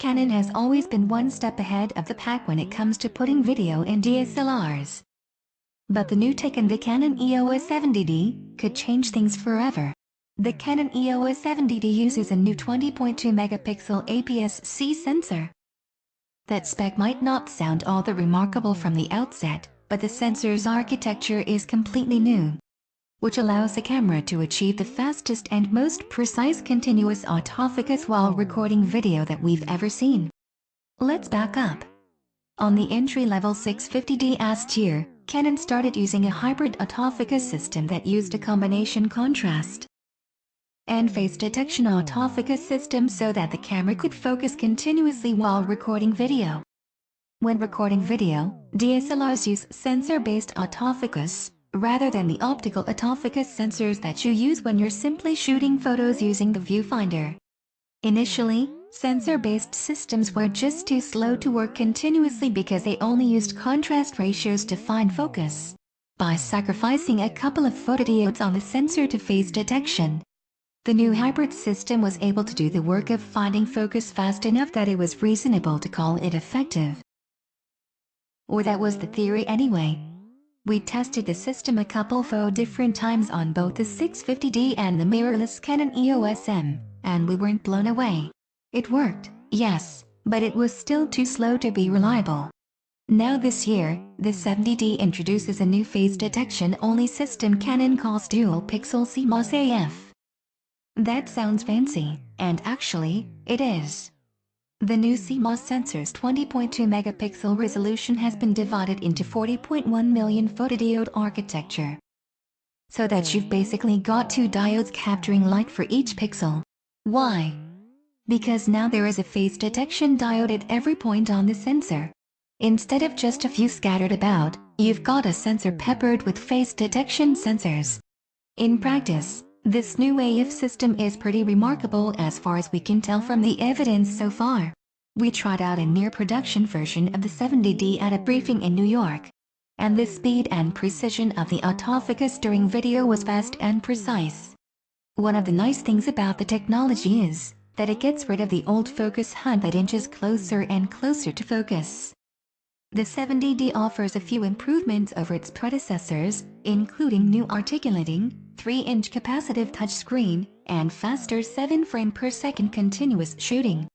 Canon has always been one step ahead of the pack when it comes to putting video in DSLRs. But the new tech in the Canon EOS 70D could change things forever. The Canon EOS 70D uses a new 20.2 megapixel APS-C sensor. That spec might not sound all that remarkable from the outset, but the sensor's architecture is completely new, which allows the camera to achieve the fastest and most precise continuous autofocus while recording video that we've ever seen. Let's back up. On the entry-level 650D last year, Canon started using a hybrid autofocus system that used a combination contrast and face detection autofocus system so that the camera could focus continuously while recording video. When recording video, DSLRs use sensor-based autofocus, rather than the optical autofocus sensors that you use when you're simply shooting photos using the viewfinder. Initially, sensor-based systems were just too slow to work continuously because they only used contrast ratios to find focus, by sacrificing a couple of photodiodes on the sensor to face detection. The new hybrid system was able to do the work of finding focus fast enough that it was reasonable to call it effective. Or that was the theory anyway. We tested the system a couple of different times on both the 650D and the mirrorless Canon EOS M, and we weren't blown away. It worked, yes, but it was still too slow to be reliable. Now this year, the 70D introduces a new face detection-only system Canon calls Dual Pixel CMOS AF. That sounds fancy, and actually, it is. The new CMOS sensor's 20.2 megapixel resolution has been divided into 40.1 million photodiode architecture, so that you've basically got two diodes capturing light for each pixel. Why? Because now there is a face detection diode at every point on the sensor. Instead of just a few scattered about, you've got a sensor peppered with face detection sensors. In practice, this new AF system is pretty remarkable as far as we can tell from the evidence so far. We tried out a near-production version of the 70D at a briefing in New York, and the speed and precision of the autofocus during video was fast and precise. One of the nice things about the technology is that it gets rid of the old focus hunt that inches closer and closer to focus. The 70D offers a few improvements over its predecessors, including new articulating, 3-inch capacitive touchscreen, and faster 7 frame per second continuous shooting.